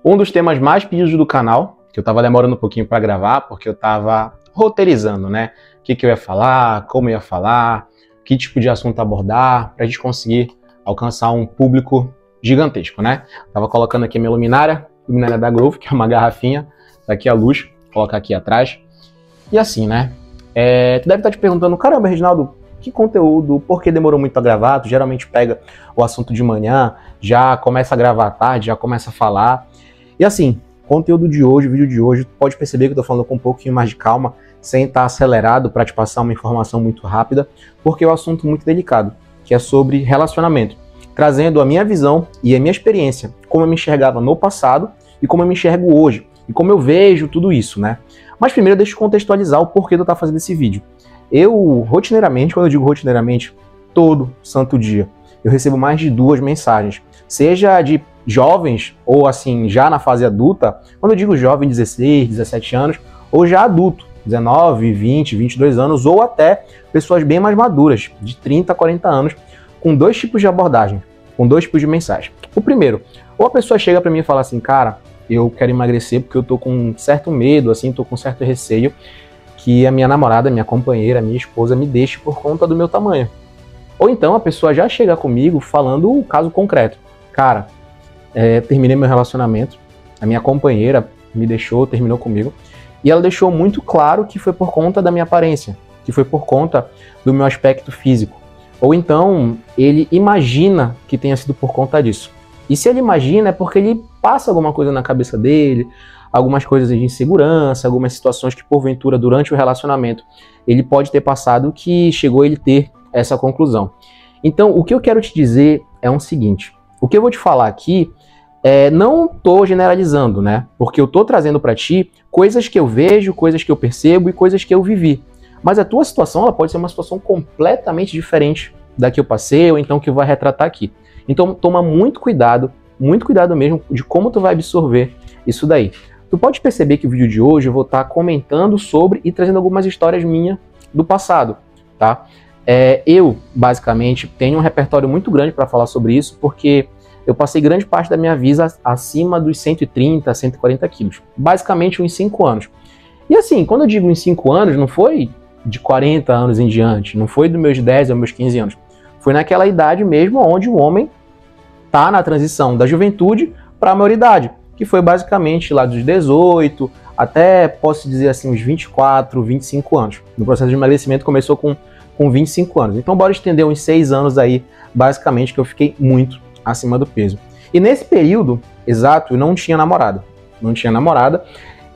Um dos temas mais pedidos do canal, que eu tava demorando um pouquinho para gravar, porque eu tava roteirizando, né? O que eu ia falar, como eu ia falar, que tipo de assunto abordar, pra gente conseguir alcançar um público gigantesco, né? Tava colocando aqui a minha luminária da Grove, que é uma garrafinha, tá aqui a luz, vou colocar aqui atrás. E assim, né? Tu deve estar te perguntando, caramba, Reginaldo, que conteúdo, por que demorou muito a gravar? Tu geralmente pega o assunto de manhã, já começa a gravar à tarde, já começa a falar. E assim, conteúdo de hoje, o vídeo de hoje, tu pode perceber que eu tô falando com um pouquinho mais de calma, sem estar acelerado para te passar uma informação muito rápida, porque é um assunto muito delicado, que é sobre relacionamento, trazendo a minha visão e a minha experiência, como eu me enxergava no passado e como eu me enxergo hoje, e como eu vejo tudo isso, né? Mas primeiro deixa eu contextualizar o porquê de eu estar fazendo esse vídeo. Eu, rotineiramente, quando eu digo rotineiramente, todo santo dia, eu recebo mais de 2 mensagens, seja de jovens, ou assim, já na fase adulta, quando eu digo jovem, 16, 17 anos, ou já adulto, 19, 20, 22 anos, ou até pessoas bem mais maduras, de 30, 40 anos, com 2 tipos de abordagem, com 2 tipos de mensagem. O primeiro, ou a pessoa chega para mim e fala assim, cara, eu quero emagrecer porque eu tô com um certo medo, assim, tô com certo receio que a minha namorada, minha companheira, minha esposa me deixe por conta do meu tamanho. Ou então a pessoa já chega comigo falando o caso concreto. Cara, terminei meu relacionamento, a minha companheira me deixou, terminou comigo, e ela deixou muito claro que foi por conta da minha aparência, que foi por conta do meu aspecto físico. Ou então ele imagina que tenha sido por conta disso. E se ele imagina é porque ele passa alguma coisa na cabeça dele, algumas coisas de insegurança, algumas situações que porventura durante o relacionamento ele pode ter passado que chegou a ele ter essa conclusão. Então o que eu quero te dizer é o seguinte, o que eu vou te falar aqui, não estou generalizando, né? Porque eu estou trazendo para ti coisas que eu vejo, coisas que eu percebo e coisas que eu vivi. Mas a tua situação ela pode ser uma situação completamente diferente da que eu passei ou então que eu vou retratar aqui. Então toma muito cuidado mesmo de como tu vai absorver isso daí. Tu pode perceber que o vídeo de hoje eu vou estar comentando sobre e trazendo algumas histórias minhas do passado, tá? Eu, basicamente, tenho um repertório muito grande para falar sobre isso, porque eu passei grande parte da minha vida acima dos 130, 140 quilos. Basicamente, uns 5 anos. E assim, quando eu digo uns 5 anos, não foi de 40 anos em diante, não foi dos meus 10 aos meus 15 anos. Foi naquela idade mesmo onde o homem tá na transição da juventude para a maioridade, que foi basicamente lá dos 18 até, posso dizer assim, uns 24, 25 anos. No processo de emagrecimento começou com 25 anos. Então bora estender uns 6 anos aí, basicamente, que eu fiquei muito acima do peso. E nesse período exato, eu não tinha namorada.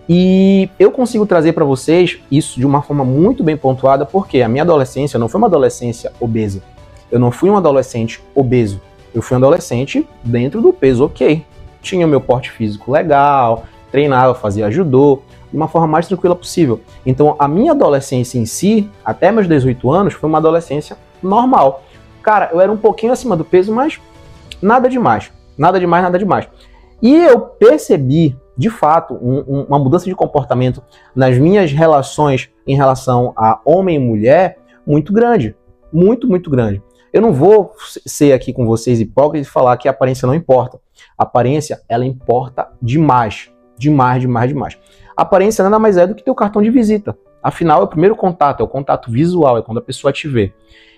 E eu consigo trazer para vocês isso de uma forma muito bem pontuada, porque a minha adolescência não foi uma adolescência obesa. Eu não fui um adolescente obeso. Eu fui um adolescente dentro do peso ok. Tinha o meu porte físico legal, treinava, fazia judô, de uma forma mais tranquila possível. Então a minha adolescência em si, até meus 18 anos, foi uma adolescência normal. Cara, eu era um pouquinho acima do peso, mas nada demais. E eu percebi, de fato, uma mudança de comportamento nas minhas relações em relação a homem e mulher muito grande. Muito grande. Eu não vou ser aqui com vocês hipócritas e falar que a aparência não importa. A aparência, ela importa demais. A aparência nada mais é do que teu cartão de visita. Afinal, é o primeiro contato, é o contato visual, é quando a pessoa te vê.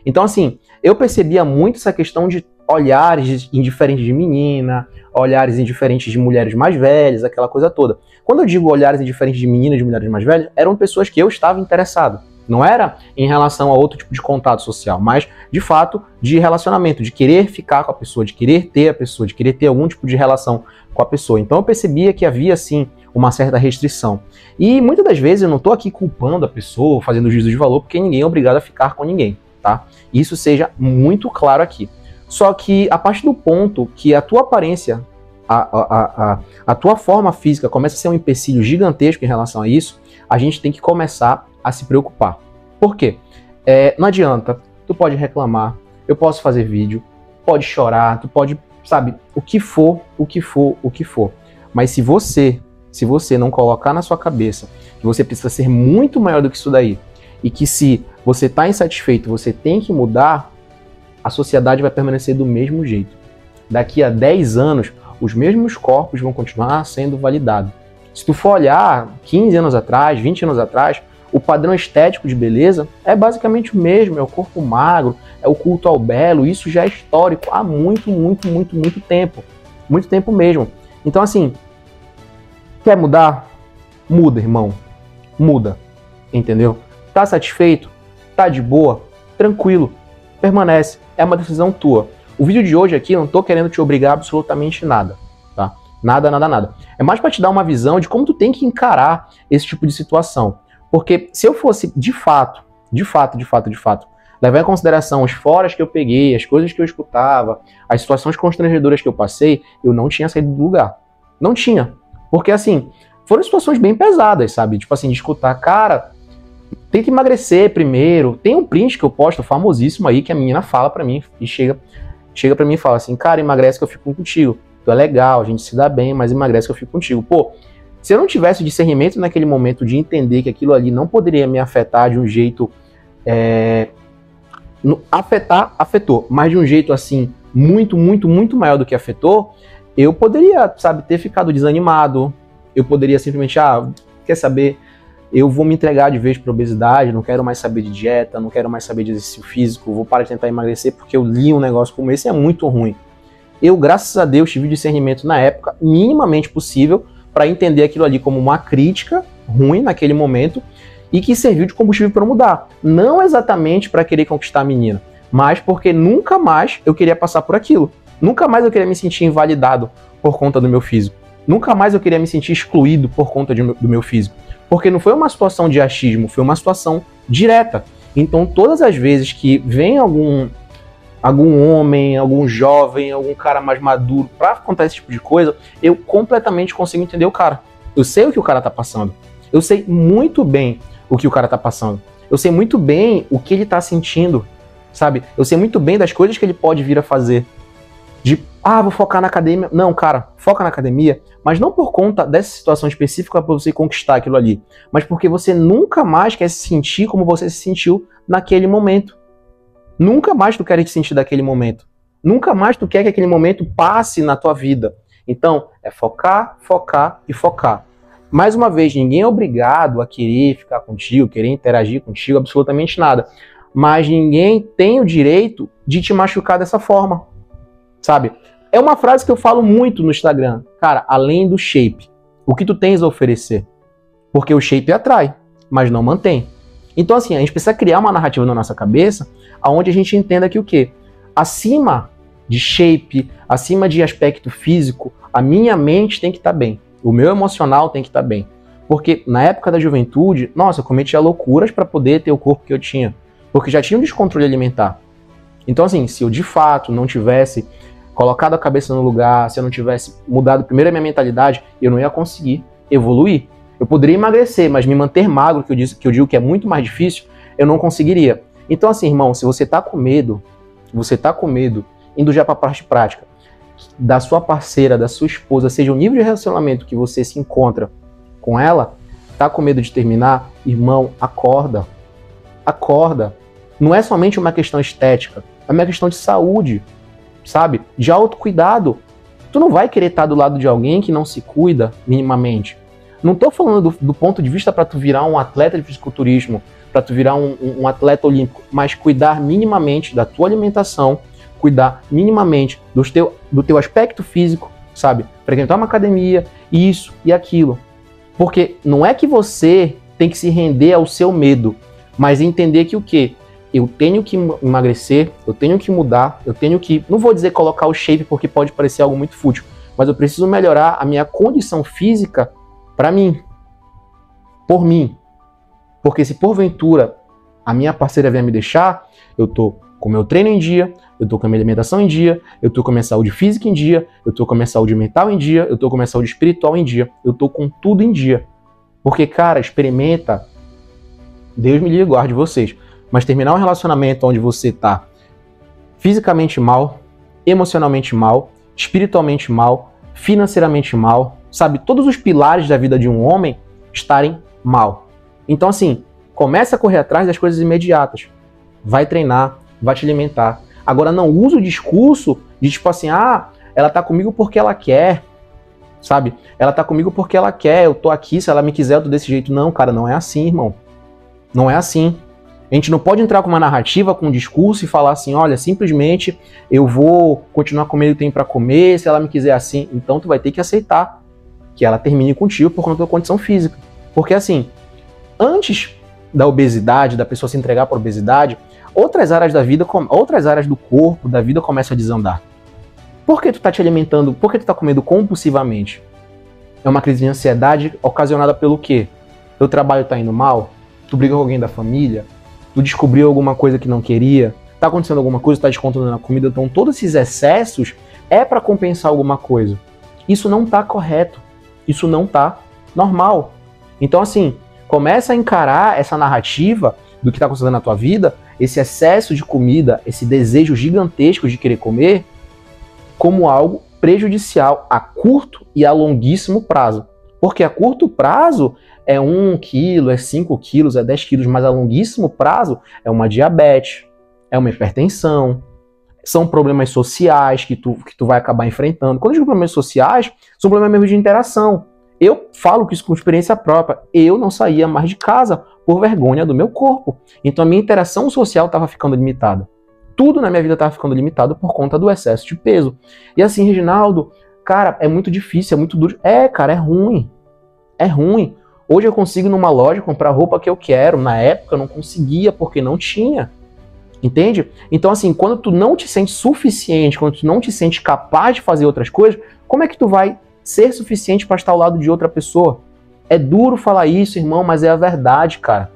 Então, assim, eu percebia muito essa questão de olhares indiferentes de menina, olhares indiferentes de mulheres mais velhas, aquela coisa toda. Quando eu digo olhares indiferentes de meninas e de mulheres mais velhas, eram pessoas que eu estava interessado. Não era em relação a outro tipo de contato social, mas, de fato, de relacionamento, de querer ficar com a pessoa, de querer ter a pessoa, de querer ter algum tipo de relação com a pessoa. Então eu percebia que havia, sim, uma certa restrição. E muitas das vezes eu não estou aqui culpando a pessoa, fazendo juízo de valor, porque ninguém é obrigado a ficar com ninguém, tá? Isso seja muito claro aqui. Só que a partir do ponto que a tua aparência, a tua forma física começa a ser um empecilho gigantesco em relação a isso, a gente tem que começar a se preocupar. Por quê? Não adianta, tu pode reclamar, eu posso fazer vídeo, pode chorar, tu pode, sabe, o que for. Mas se você não colocar na sua cabeça que você precisa ser muito maior do que isso daí, e que se você está insatisfeito, você tem que mudar, a sociedade vai permanecer do mesmo jeito. Daqui a 10 anos, os mesmos corpos vão continuar sendo validados. Se tu for olhar 15 anos atrás, 20 anos atrás, o padrão estético de beleza é basicamente o mesmo, é o corpo magro, é o culto ao belo, isso já é histórico há muito tempo. Muito tempo mesmo. Então assim, quer mudar? Muda, irmão. Muda. Entendeu? Tá satisfeito? Tá de boa? Tranquilo. Permanece. É uma decisão tua. O vídeo de hoje aqui, eu não tô querendo te obrigar a absolutamente nada, tá? Nada. É mais para te dar uma visão de como tu tem que encarar esse tipo de situação. Porque se eu fosse de fato, levar em consideração os foras que eu peguei, as coisas que eu escutava, as situações constrangedoras que eu passei, eu não tinha saído do lugar. Não tinha. Porque assim, foram situações bem pesadas, sabe? Tipo assim, de escutar, cara, tenta emagrecer primeiro. Tem um print que eu posto, famosíssimo aí, que a menina fala pra mim, e chega pra mim e fala assim, cara, emagrece que eu fico contigo. Tu é legal, a gente se dá bem, mas emagrece que eu fico contigo. Pô, se eu não tivesse discernimento naquele momento de entender que aquilo ali não poderia me afetar de um jeito... afetou, mas de um jeito assim, muito maior do que afetou, eu poderia, sabe, ter ficado desanimado, eu poderia simplesmente, quer saber, eu vou me entregar de vez para obesidade, não quero mais saber de dieta, não quero mais saber de exercício físico, vou parar de tentar emagrecer porque eu li um negócio como esse, é muito ruim. Eu, graças a Deus, tive discernimento na época, minimamente possível, para entender aquilo ali como uma crítica ruim naquele momento e que serviu de combustível para mudar. Não exatamente para querer conquistar a menina, mas porque nunca mais eu queria passar por aquilo. Nunca mais eu queria me sentir invalidado por conta do meu físico. Nunca mais eu queria me sentir excluído por conta do meu físico. Porque não foi uma situação de achismo, foi uma situação direta. Então, todas as vezes que vem algum homem, algum jovem, algum cara mais maduro pra contar esse tipo de coisa, eu completamente consigo entender o cara. Eu sei o que o cara tá passando. Eu sei muito bem o que o cara tá passando. Eu sei muito bem o que ele tá sentindo, sabe? Eu sei muito bem das coisas que ele pode vir a fazer. Vou focar na academia. Não, cara, foca na academia, mas não por conta dessa situação específica para você conquistar aquilo ali, mas porque você nunca mais quer se sentir como você se sentiu naquele momento. Nunca mais tu quer te sentir daquele momento. Nunca mais tu quer que aquele momento passe na tua vida. Então, é focar, focar e focar. Mais uma vez, ninguém é obrigado a querer ficar contigo, querer interagir contigo, absolutamente nada. Mas ninguém tem o direito de te machucar dessa forma, sabe? É uma frase que eu falo muito no Instagram. Cara, além do shape, o que tu tens a oferecer? Porque o shape atrai, mas não mantém. Então, assim, a gente precisa criar uma narrativa na nossa cabeça onde a gente entenda que o quê? Acima de shape, acima de aspecto físico, a minha mente tem que estar bem. O meu emocional tem que estar bem. Porque na época da juventude, nossa, eu cometia loucuras para poder ter o corpo que eu tinha. Porque já tinha um descontrole alimentar. Então, assim, se eu de fato não tivesse colocado a cabeça no lugar, se eu não tivesse mudado primeiro a minha mentalidade, eu não ia conseguir evoluir. Eu poderia emagrecer, mas me manter magro, que eu digo que é muito mais difícil, eu não conseguiria. Então, assim, irmão, se você tá com medo, indo já para a parte prática, da sua parceira, da sua esposa, seja o nível de relacionamento que você se encontra com ela, tá com medo de terminar, irmão, acorda. Acorda. Não é somente uma questão estética, é uma questão de saúde, sabe? De autocuidado. Tu não vai querer estar do lado de alguém que não se cuida minimamente. Não tô falando do ponto de vista para tu virar um atleta de fisiculturismo, para tu virar um atleta olímpico, mas cuidar minimamente da tua alimentação, cuidar minimamente do teu aspecto físico, sabe? Frequentar uma academia, isso e aquilo. Porque não é que você tem que se render ao seu medo, mas entender que o quê? Eu tenho que emagrecer, eu tenho que mudar, eu tenho que, não vou dizer colocar o shape porque pode parecer algo muito fútil, mas eu preciso melhorar a minha condição física para mim, por mim. Porque se porventura a minha parceira vier me deixar, eu tô com o meu treino em dia, eu tô com a minha alimentação em dia, eu tô com a minha saúde física em dia, eu tô com a minha saúde mental em dia, eu tô com a minha saúde espiritual em dia, eu tô com tudo em dia. Porque, cara, experimenta, Deus me livre e guarde vocês, mas terminar um relacionamento onde você tá fisicamente mal, emocionalmente mal, espiritualmente mal, financeiramente mal, sabe? Todos os pilares da vida de um homem estarem mal. Então, assim, começa a correr atrás das coisas imediatas. Vai treinar, vai te alimentar. Agora, não usa o discurso de tipo assim, ela tá comigo porque ela quer, sabe? Ela tá comigo porque ela quer, eu tô aqui, se ela me quiser eu tô desse jeito. Não, cara, não é assim, irmão. Não é assim. A gente não pode entrar com uma narrativa, com um discurso e falar assim, olha, simplesmente eu vou continuar comendo o que tem pra comer, se ela me quiser assim, então tu vai ter que aceitar que ela termine contigo por conta da tua condição física. Porque assim, antes da obesidade, da pessoa se entregar para obesidade, outras áreas da vida, outras áreas do corpo, da vida começam a desandar. Por que tu tá te alimentando, por que tu tá comendo compulsivamente? É uma crise de ansiedade ocasionada pelo quê? Teu trabalho tá indo mal? Tu brigou com alguém da família? Tu descobriu alguma coisa que não queria? Tá acontecendo alguma coisa, tu tá descontando na comida? Então todos esses excessos é para compensar alguma coisa. Isso não tá correto. Isso não tá normal. Então assim, começa a encarar essa narrativa do que tá acontecendo na tua vida, esse excesso de comida, esse desejo gigantesco de querer comer, como algo prejudicial a curto e a longuíssimo prazo. Porque a curto prazo é 1 quilo, é 5 quilos, é 10 quilos, mas a longuíssimo prazo é uma diabetes, é uma hipertensão, são problemas sociais que tu vai acabar enfrentando. Quando eu digo problemas sociais, são problemas mesmo de interação. Eu falo que isso com experiência própria. Eu não saía mais de casa por vergonha do meu corpo. Então a minha interação social estava ficando limitada. Tudo na minha vida estava ficando limitado por conta do excesso de peso. E assim, Reginaldo, cara, é muito difícil, é muito duro. É, cara, é ruim. É ruim. Hoje eu consigo numa loja comprar a roupa que eu quero. Na época eu não conseguia porque não tinha. Entende? Então assim, quando tu não te sente suficiente, quando tu não te sente capaz de fazer outras coisas, como é que tu vai ser suficiente para estar ao lado de outra pessoa? É duro falar isso, irmão, mas é a verdade, cara.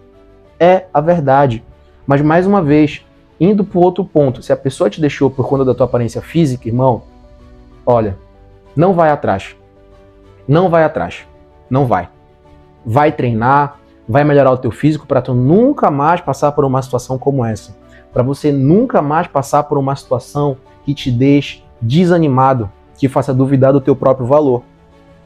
É a verdade. Mas mais uma vez, indo pro outro ponto, se a pessoa te deixou por conta da tua aparência física, irmão, olha, não vai atrás. Não vai atrás. Não vai. Vai treinar, vai melhorar o teu físico para tu nunca mais passar por uma situação como essa. Para você nunca mais passar por uma situação que te deixe desanimado, que faça duvidar do teu próprio valor.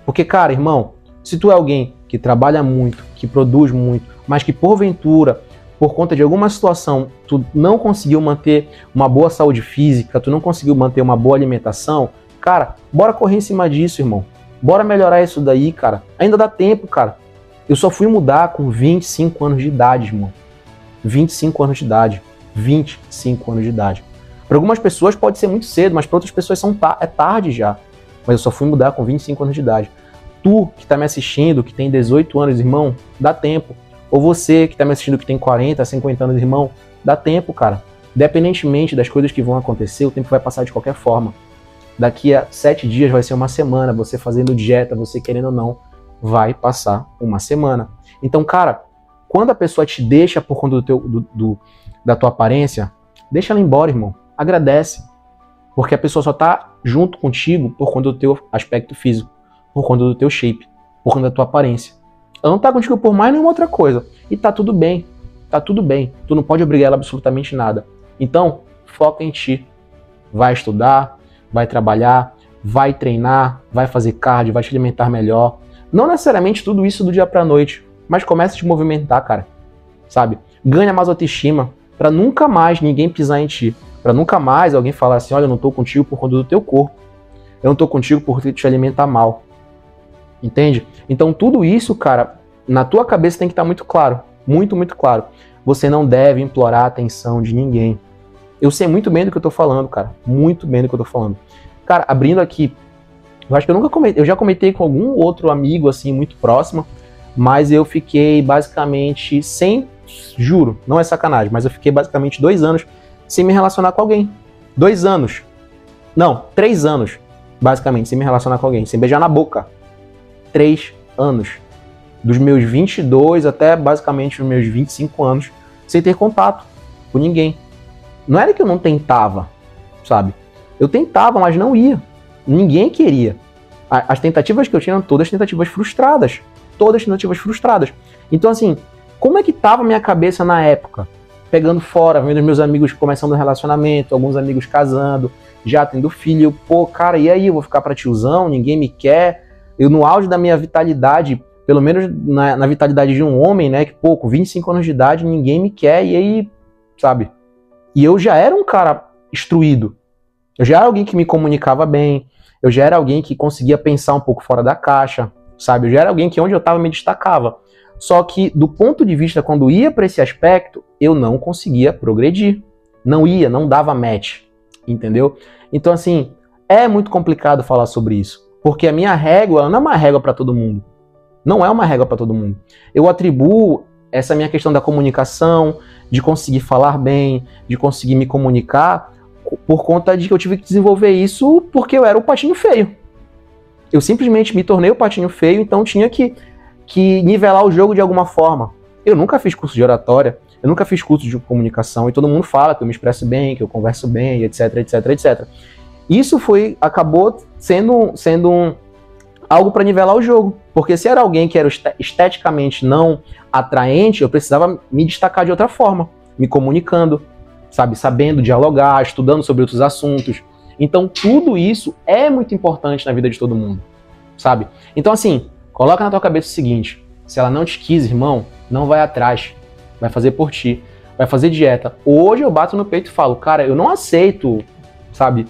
Porque, cara, irmão, se tu é alguém que trabalha muito, que produz muito, mas que porventura, por conta de alguma situação, tu não conseguiu manter uma boa saúde física, tu não conseguiu manter uma boa alimentação, cara, bora correr em cima disso, irmão. Bora melhorar isso daí, cara. Ainda dá tempo, cara. Eu só fui mudar com 25 anos de idade, irmão. 25 anos de idade. 25 anos de idade. Para algumas pessoas pode ser muito cedo, mas para outras pessoas é tarde já. Mas eu só fui mudar com 25 anos de idade. Tu que tá me assistindo, que tem 18 anos, irmão, dá tempo. Ou você que tá me assistindo que tem 40, 50 anos, irmão, dá tempo, cara. Independentemente das coisas que vão acontecer, o tempo vai passar de qualquer forma. Daqui a 7 dias vai ser uma semana, você fazendo dieta, você querendo ou não, vai passar uma semana. Então, cara, quando a pessoa te deixa por conta da tua aparência, deixa ela embora, irmão. Agradece. Porque a pessoa só tá junto contigo por conta do teu aspecto físico, por conta do teu shape, por conta da tua aparência. Ela não tá contigo por mais nenhuma outra coisa. E tá tudo bem. Tá tudo bem. Tu não pode obrigar ela a absolutamente nada. Então, foca em ti. Vai estudar, vai trabalhar, vai treinar, vai fazer cardio, vai te alimentar melhor. Não necessariamente tudo isso do dia pra noite, mas começa a te movimentar, cara. Sabe? Ganha mais autoestima pra nunca mais ninguém pisar em ti. Pra nunca mais alguém falar assim, olha, eu não tô contigo por conta do teu corpo. Eu não tô contigo por te alimentar mal. Entende? Então tudo isso, cara, na tua cabeça tem que estar muito claro. Muito, muito claro. Você não deve implorar a atenção de ninguém. Eu sei muito bem do que eu tô falando, cara. Muito bem do que eu tô falando. Cara, abrindo aqui, eu acho que eu nunca comentei, eu já comentei com algum outro amigo, assim, muito próximo, mas eu fiquei basicamente juro, não é sacanagem, mas eu fiquei basicamente 2 anos sem me relacionar com alguém. 2 anos. Não, 3 anos, basicamente, sem me relacionar com alguém, sem beijar na boca. 3 anos. Dos meus 22 até basicamente os meus 25 anos, sem ter contato com ninguém. Não era que eu não tentava, sabe? Eu tentava, mas não ia. Ninguém queria. As tentativas que eu tinha eram todas tentativas frustradas. Todas tentativas frustradas. Então, assim, como é que tava a minha cabeça na época? Pegando fora, vendo meus amigos começando um relacionamento, alguns amigos casando, já tendo filho. Pô, cara, e aí? Eu vou ficar pra tiozão? Ninguém me quer? Eu, no auge da minha vitalidade, pelo menos na vitalidade de um homem, né? Que, pô, com 25 anos de idade, ninguém me quer. E aí, sabe? E eu já era um cara instruído. Eu já era alguém que me comunicava bem. eu já era alguém que conseguia pensar um pouco fora da caixa, sabe? Eu já era alguém que onde eu estava me destacava. Só que do ponto de vista, quando ia para esse aspecto, eu não conseguia progredir. Não dava match, entendeu? Então assim, é muito complicado falar sobre isso, porque a minha régua não é uma régua para todo mundo. Não é uma régua para todo mundo. Eu atribuo essa minha questão da comunicação, de conseguir falar bem, de conseguir me comunicar, por conta de que eu tive que desenvolver isso porque eu era o patinho feio. Eu simplesmente me tornei o patinho feio, então tinha que nivelar o jogo de alguma forma. Eu nunca fiz curso de oratória, eu nunca fiz curso de comunicação, e todo mundo fala que eu me expresso bem, que eu converso bem, etc, etc, etc. Isso acabou sendo algo para nivelar o jogo, porque se era alguém que era esteticamente não atraente, eu precisava me destacar de outra forma, me comunicando, sabe, sabendo dialogar, estudando sobre outros assuntos. Então tudo isso é muito importante na vida de todo mundo, sabe? Então assim, coloca na tua cabeça o seguinte: se ela não te quis, irmão, não vai atrás, vai fazer por ti, vai fazer dieta. Hoje eu bato no peito e falo, cara, eu não aceito, sabe,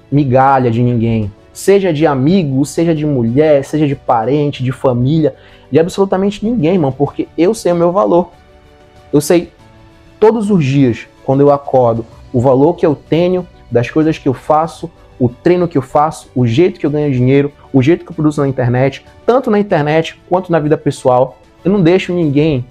migalha de ninguém. Seja de amigo, seja de mulher, seja de parente, de família, de absolutamente ninguém, mano, porque eu sei o meu valor. Eu sei todos os dias, quando eu acordo, o valor que eu tenho, das coisas que eu faço, o treino que eu faço, o jeito que eu ganho dinheiro, o jeito que eu produzo na internet, tanto na internet quanto na vida pessoal. Eu não deixo ninguém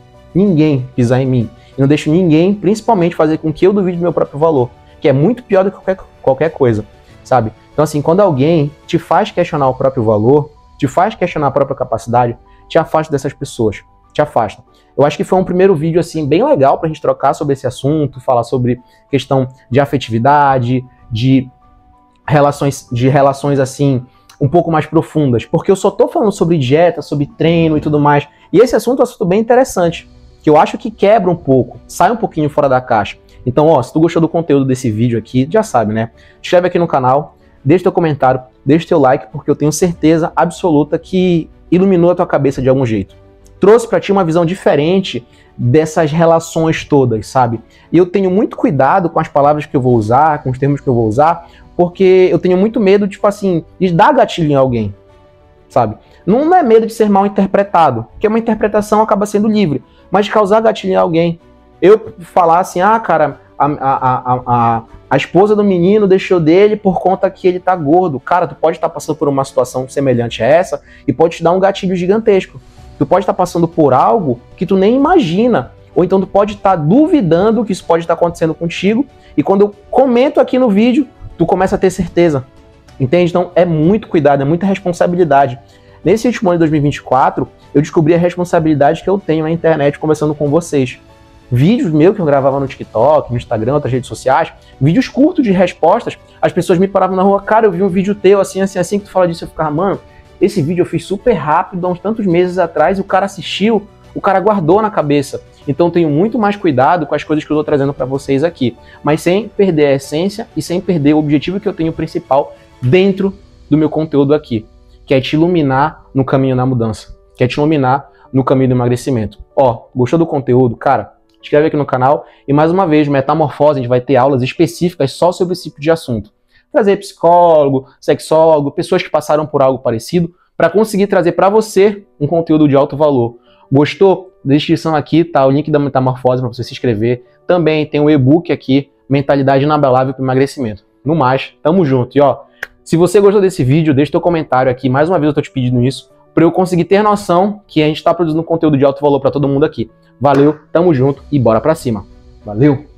pisar em mim. Eu não deixo ninguém, principalmente, fazer com que eu duvide do meu próprio valor, que é muito pior do que qualquer coisa, sabe? Então assim, quando alguém te faz questionar o próprio valor, te faz questionar a própria capacidade, te afasta dessas pessoas, te afasta. Eu acho que foi um primeiro vídeo assim bem legal pra gente trocar sobre esse assunto, falar sobre questão de afetividade, de relações assim um pouco mais profundas, porque eu só tô falando sobre dieta, sobre treino e tudo mais. E esse assunto é um assunto bem interessante, que eu acho que quebra um pouco, sai um pouquinho fora da caixa. Então, ó, se tu gostou do conteúdo desse vídeo aqui, já sabe, né? Te inscreve aqui no canal, deixa teu comentário, deixa teu like, porque eu tenho certeza absoluta que iluminou a tua cabeça de algum jeito. Trouxe pra ti uma visão diferente dessas relações todas, sabe? E eu tenho muito cuidado com as palavras que eu vou usar, com os termos que eu vou usar, porque eu tenho muito medo, tipo assim, de dar gatilho em alguém, sabe? Não é medo de ser mal interpretado, porque uma interpretação acaba sendo livre, mas de causar gatilho em alguém. Eu falar assim, ah, cara, a esposa do menino deixou dele por conta que ele tá gordo. Cara, tu pode estar passando por uma situação semelhante a essa e pode te dar um gatilho gigantesco. Tu pode estar passando por algo que tu nem imagina. Ou então tu pode estar duvidando que isso pode estar acontecendo contigo. E quando eu comento aqui no vídeo, tu começa a ter certeza. Entende? Então é muito cuidado, é muita responsabilidade. Nesse último ano de 2024, eu descobri a responsabilidade que eu tenho na internet conversando com vocês. Vídeos meus que eu gravava no TikTok, no Instagram, outras redes sociais, vídeos curtos de respostas, as pessoas me paravam na rua, cara, eu vi um vídeo teu assim que tu fala disso, eu ficava, mano, esse vídeo eu fiz super rápido, há uns tantos meses atrás, e o cara assistiu, o cara guardou na cabeça. Então eu tenho muito mais cuidado com as coisas que eu tô trazendo para vocês aqui, mas sem perder a essência e sem perder o objetivo que eu tenho principal dentro do meu conteúdo aqui, que é te iluminar no caminho da mudança, que é te iluminar no caminho do emagrecimento. Ó, gostou do conteúdo? Cara, se inscreve aqui no canal e mais uma vez, Metamorfose, a gente vai ter aulas específicas só sobre esse tipo de assunto. Trazer psicólogo, sexólogo, pessoas que passaram por algo parecido, para conseguir trazer para você um conteúdo de alto valor. Gostou? Na descrição aqui tá o link da Metamorfose para você se inscrever. Também tem o e-book aqui, Mentalidade Inabalável para Emagrecimento. No mais, tamo junto. E ó, se você gostou desse vídeo, deixa teu comentário aqui. Mais uma vez eu tô te pedindo isso, para eu conseguir ter noção que a gente tá produzindo conteúdo de alto valor para todo mundo aqui. Valeu, tamo junto e bora pra cima. Valeu!